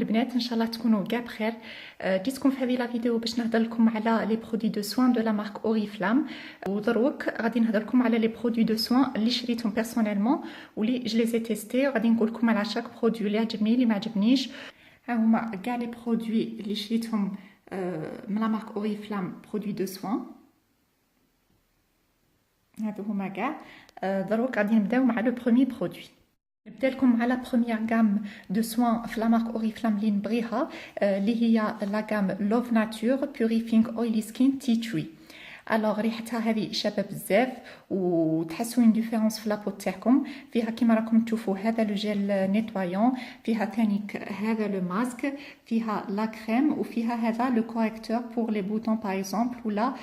البنات ان شاء الله تكونوا كاع بخير. جيتكم في هذه لا فيديو باش نهضر لكم على لي برودوي دو سوان دو لا مارك اوريفلام، ودروك غادي نهضر لكم على لي برودوي دو سوان اللي شريتهم بيرسونيلمون واللي جو لي تيستي، وغادي نقول لكم على شاك برودوي اللي عجبني اللي ما عجبنيش. ها هما كاع لي برودوي اللي شريتهم من لا مارك اوريفلام برودوي دو سوان، هادو هما كاع. دروك غادي نبداو مع لو بروميير برودوي. نبدا لكم على بروميير غام دو سوان في لا مارك اوريفلام اللي نبغيها، اللي هي لا غام لوف ناتور بيوريفينغ اويلي سكين تي تري. الوغ ريحتها هذه شابه بزاف وتحسوا اون ديفيرونس في لابو تاعكم. فيها كيما راكم تشوفوا هذا لو جيل نيتوايون، فيها ثاني هذا لو ماسك، فيها لا كريم، وفيها هذا لو كوريكتور بور لي بوتون باغ اكزومبل ولا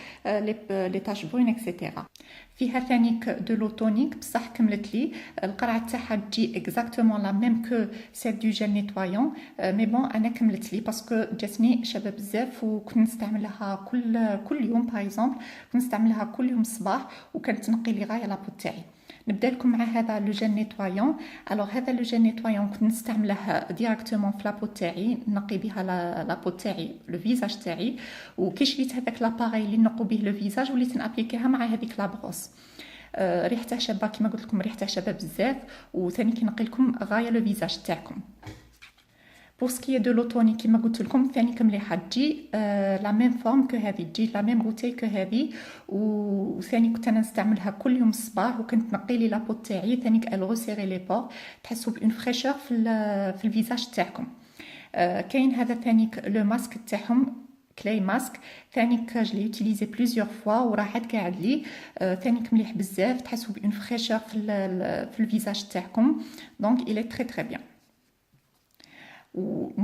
لي تاش برون اكسيتيرا. فيها ثانيك دو لو تونيك بصح كملت لي القرعه تاعها تجي اكزاكتومون لا ميم كو سيل دو جيل نيتوايون، مي بون انا كملت لي باسكو جاتني شابه بزاف وكنت نستعملها كل يوم. باغ اكزومبل كنت نستعملها كل يوم الصباح وكانت تنقي لي غايه لابو تاعي. نبدا لكم مع هذا لو جيل نيتوايون. الوغ هذا لو جيل نيتوايون كنت نستعمله ديريكتومون في لابو تاعي، نقي بها لابو تاعي لو فيزاج تاعي، وكي شريت هذاك لاباري اللي نقو به لو فيزاج وليت نابليكيها مع هذيك لا بروس. ريحتها شابه كيما قلت لكم، ريحتها شابه بزاف، وثاني كينقي لكم غايه لو فيزاج تاعكم. بور سكي دو لوتوني كيما قلت لكم ثاني مليحه تجي لا ميم فورم كو هذه، تجي لا ميم بوتي كو هذه، وثاني كنت انا نستعملها كل يوم الصباح وكنت نقي لي لابو تاعي ثاني ال روسيري لي بور، تحسوا بون فريشور في الفيزاج تاعكم. كاين هذا ثاني لو ماسك تاعهم كلاي ماسك، ثاني جلي يوتيليزي بليزيور فوا وراه عاد قاعد لي ثاني مليح بزاف، تحسوا بون فريشور في الفيزاج تاعكم. دونك il est très très bien.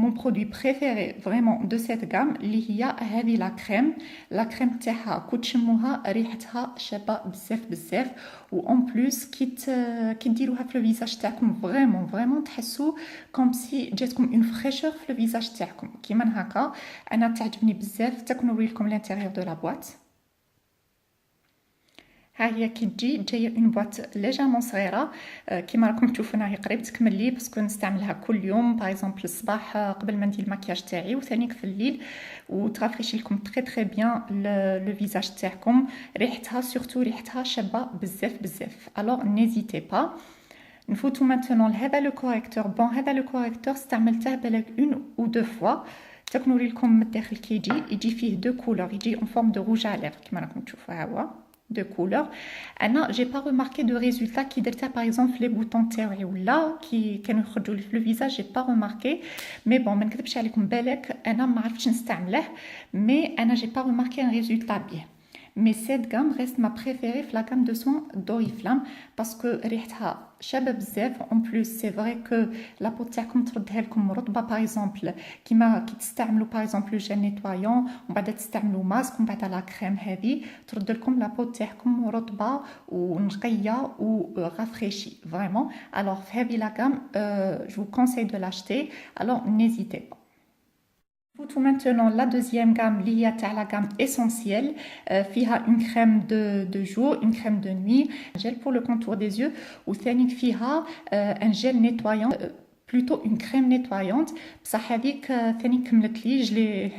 mon produit préféré vraiment de cette gamme اللي هي هذه لا كريم تاعها كي تشموها ريحتها شابه بزاف و اون بليس كي ديروها في الفيزاج تاعكم فريمون تحسوا كوم سي جاتكم اون فريشور في الفيزاج تاعكم كيما هكا. انا تعجبني بزاف، تكونوا لكم لانتيريور دو لا بواط. ها هي كي تجي جايه اون بواط ليجيرمون صغيره كيما راكم تشوفونا، هي قريب تكمل لي باسكو نستعملها كل يوم باغ اكزومبل الصباح قبل ما ندير المكياج تاعي، وثانيك في الليل، وترافريشي لكم تري بيان لو فيزاج تاعكم. ريحتها سورتو ريحتها شابه بزاف. الوغ نيزيتي با. نفوتو مانتونون لهذا لو كوريكتور. بون هذا لو كوريكتور استعملته بالك اون او دو فوا، تكنوري لكم من الداخل كي يجي فيه دو كولور، يجي اون فورم دو روج على كيما راكم تشوفوا ها هو de couleur. انا j'ai pas remarqué de résultat كي درتها par exemple les boutons تاعي ولا كي كانوا يخرجوا لي في لو فيزاج، j'ai pas remarqué. mais bon ما نكذبش عليكم، بالك انا ما عرفتش نستعمله، mais انا j'ai pas remarqué un résultat bien. mais cette gamme reste ma préférée في la gamme de soins d'Oriflame parce que ريحتها شابه بزاف. en plus c'est vrai que la peau تاعكم تردها لكم رطبه باغ اكزومبل كيما كي تستعملوا باغ اكزومبل جيل نيتوايون ومن بعد تستعملوا ماسك ومن بعد لا كريم هذه ترد لكم لا بو تاعكم رطبه ونقيه ورافريشي فريمون. alors في هذه لا gamme je vous conseille de l'acheter, alors n'hésitez pas. Tout maintenant la deuxième gamme liée à la gamme essentielle, فيها une crème de jour, une crème de nuit, un gel pour le contour des yeux, ou فيها un gel nettoyant, plutôt une crème nettoyante. بصح هذيك ثاني كملت لي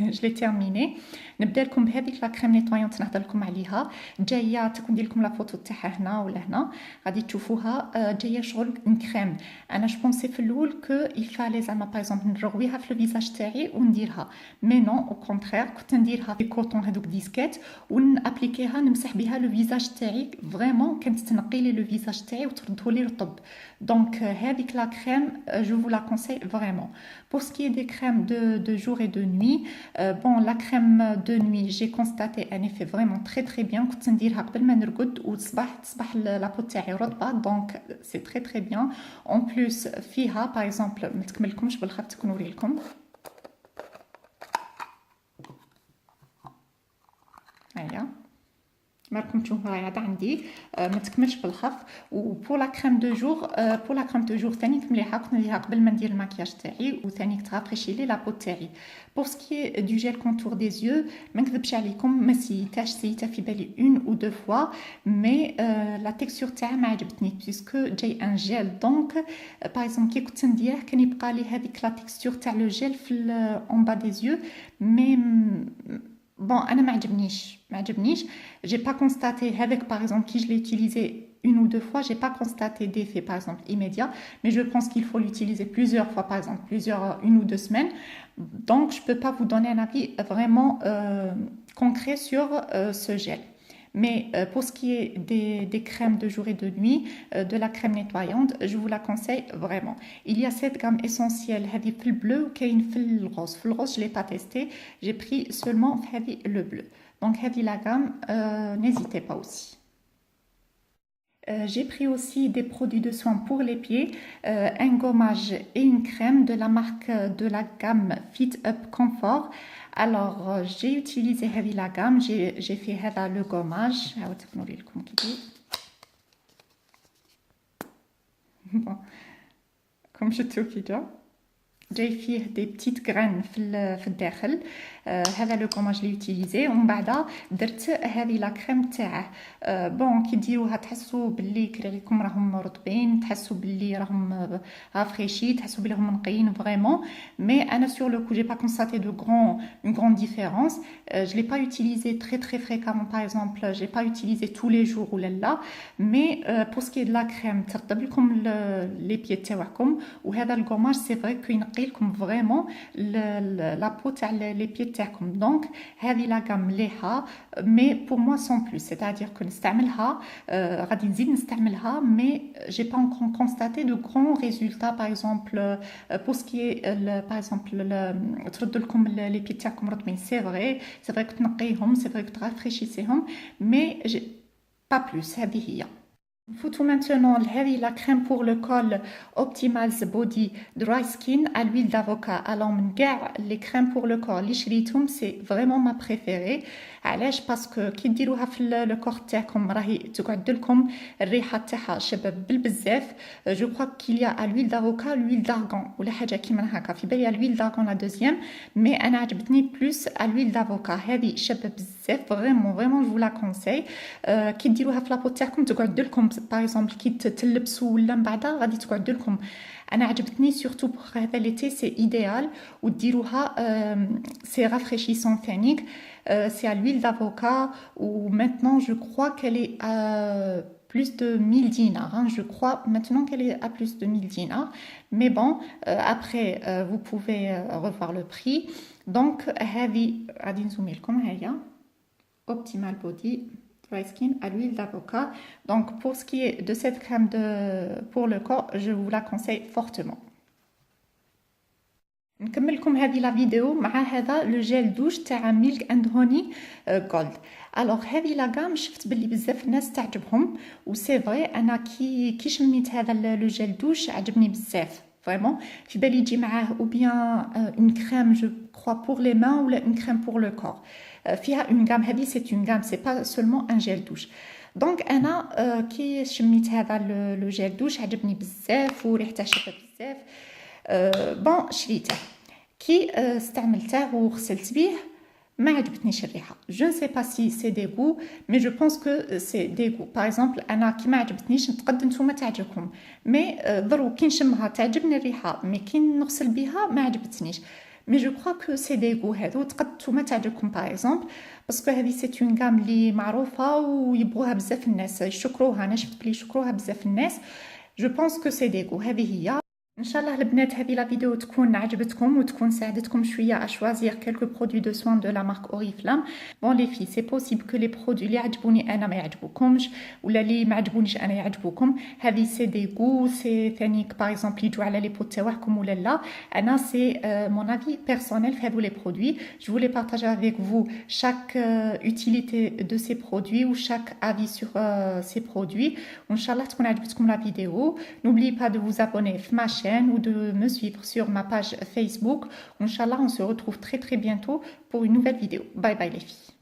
جلي تيرميني. نبدا لكم بهذيك لا كريم نيتوايونت نهضر لكم عليها، جايه تكون ندير لكم لا فوتو تاعها هنا ولا هنا غادي تشوفوها. جايه شغل اون كريم. انا جو بونسي في الاول كو يفالي زعما باغ اكزومبل نرويها في الفيزاج تاعي ونديرها، مي نو او كونترير كنت نديرها في كوطون هذوك ديسكيت ونابليكيها نمسح بها لو فيزاج تاعي فريمون، كانت تنقي لي لو فيزاج تاعي وترده لي رطب. دونك هذيك لا كريم جو vous la conseille vraiment. Pour ce qui est des crèmes de jour et de nuit, bon la crème de nuit j'ai constaté un effet vraiment très bien. كنت نديرها قبل ما نرقد وتصبح لابو تاعي رطبه، دونك سي très bien. en plus فيها باغ اكزومبل ما تكملكمش بالخف تكونوري لكم هيا كيما راكم تشوفوا راهي عاد عندي ما تكملش بالخف. وبور لا كريم دو جور ثاني مليحه، كنت نديرها قبل ما ندير الماكياج تاعي، وثاني ترافريشي لي لابو تاعي. بور سكي دو جيل كونتور دي زيو ما نكذبش عليكم ما سيتها في بالي اون او دو فوا، مي لا تيكستور تاعها ما عجبتني بيسكو جاي ان جيل. دونك باغ اكزومبل كي كنت نديره كان يبقى لي هذيك لا تيكستور تاع لو جيل في اون با دي زيو، مي bon انا ما عجبنيش. j'ai pas constaté avec par exemple qui je l'ai utilisé une ou deux fois, j'ai pas constaté d'effet par exemple immédiat, mais je pense qu'il faut l'utiliser plusieurs fois, par exemple une ou deux semaines. Donc je peux pas vous donner un avis vraiment concret sur ce gel. Mais pour ce qui est des crèmes de jour et de nuit, de la crème nettoyante, je vous la conseille vraiment. Il y a cette gamme essentielle, هذه في البلو وكاين في الغوز. في الغوز je l'ai pas testé, j'ai pris seulement هذه le bleu. Donc هذه la gamme, n'hésitez pas aussi. J'ai pris aussi des produits de soins pour les pieds, un gommage et une crème de la marque de la gamme Fit Up Comfort. Alors j'ai utilisé la gamme, j'ai fait le gommage. Bon, comme je te dis déjà. جاي فيه دي بتيت غران في الداخل. هذا لو كوماج اللي يوتيليزي، ومن بعد درت هذه لا كريم تاعه. بون كي ديروها تحسوا باللي كريكم راهم رطبين، تحسوا باللي راهم رافريشي، تحسوا باللي راهم نقيين فريمون. مي انا سور لو كو جي با كونستاتي دو une grande différence. Je l'ai pas utilisé très fréquemment, par exemple j'ai pas utilisé tous les jours ou là, mais pour ce qui est de la crème ترطب لكم les pieds تاعكم، وهذا الكوماج سي فري كو ينقي لكم فريمون لا بو تاع لي بيي تاعكم. دونك هذه لا غام مليحه، مي بور موا سون بلوس، سيتادير كو نستعملها غادي نزيد نستعملها، مي جي با انكون كونستاتي دو غران ريزولتا. باغ اكزومبل بور سكي باغ اكزومبل ترد لكم لي بيي تاعكم رطبين، سي فري كتنقيهم، سي فري كترافريشيسيهم، مي با بلوس. هذه هي. Nfoutou maintenant la crème pour le col Optimals Body Dry Skin à l'huile d'avocat. Alors les crèmes pour le corps les شريتهم c'est vraiment ma préférée. علاش؟ باسكو كي ديروها في لو كور تاعكم راهي تقعد لكم الريحه تاعها شباب بالبزاف. جو كخوا كيليا ا لويل دافوكا لويل دارغون ولا حاجه كيما هكا، في بالي لويل دارغون لا دوزيام، مي انا عجبتني بلوس ا لويل دافوكا. هذه شابه بزاف فريمون جو لا كونساي. كي ديروها في لابو تاعكم تقعد لكم باغ اكزومبل كي تلبسوا ولا من بعد غادي تقعد لكم. انا عجبتني سورتو بور هذا ليتي سي ايديال، وديروها سي رافريشيسون ثانيك. C'est à l'huile d'avocat, ou maintenant je crois qu'elle est à plus de 1000 dinars. Je crois maintenant qu'elle est à plus de 1000 dinars. Mais bon, après, vous pouvez revoir le prix. Donc, هذه نزوم لكم هيا Optimal Body Dry Skin à l'huile d'avocat. Donc, pour ce qui est de cette crème pour le corps, je vous la conseille fortement. نكمل لكم هذه لا فيديو مع هذا لو جيل دوش تاع ميلك اند هوني جولد. الوغ هذه لا غام شفت باللي بزاف الناس تعجبهم، و سي فري انا كي شميت هذا لو جيل دوش عجبني بزاف فريمون. في بالي يجي معاه او بيان اون كريم جو كخوا بور لي مان ولا اون كريم بور لو كور. فيها اون غام، هذه سي اون غام سي با سولمون ان جيل دوش. دونك انا كي شميت هذا لو جيل دوش عجبني بزاف وريحته شابه بزاف. بون شريته كي استعملته وغسلت به ما عجبتنيش الريحه. جو نسي با سي سي دي غو، مي جو بونس كو سي دي غو. باغ اكزومبل انا كي ما عجبتنيش نتقد نتوما تعجبكم، مي ضرو كي نشمها تعجبني الريحه، مي كي نغسل بها ما عجبتنيش. مي جو كخوا كو سي دي غو هادو تقد نتوما تعجبكم باغ اكزومبل، باسكو هذه سي اون غام لي معروفه ويبغوها بزاف الناس، يشكروها. انا شفت بلي يشكروها بزاف الناس. جو بونس كو سي دي غو. هذه هي. ان شاء الله البنات هذه لا فيديو تكون عجبتكم وتكون ساعدتكم شويه اشوازير كلكو برودوي دو سوان دو لا مارك اوريفلام. بون لي في سي بوسيبل كو لي برودوي اللي عجبوني انا ما يعجبوكمش، ولا اللي ما عجبونيش انا يعجبوكم. هذه سي دي غو، سي ثانيك باغ اكزومبل يجوا على لي بو تاعكم ولا لا. انا سي مون افي بيرسونيل في هذو لي برودوي. جو فولي بارطاجي افيك فو شاك يوتيليتي دو سي برودوي و شاك افي سور سي برودوي. وان شاء الله تكون عجبتكم لا فيديو. نوبلي با دو فوز ابوني في ما ou de me suivre sur ma page Facebook. Inch'Allah, on se retrouve très bientôt pour une nouvelle vidéo. Bye bye les filles.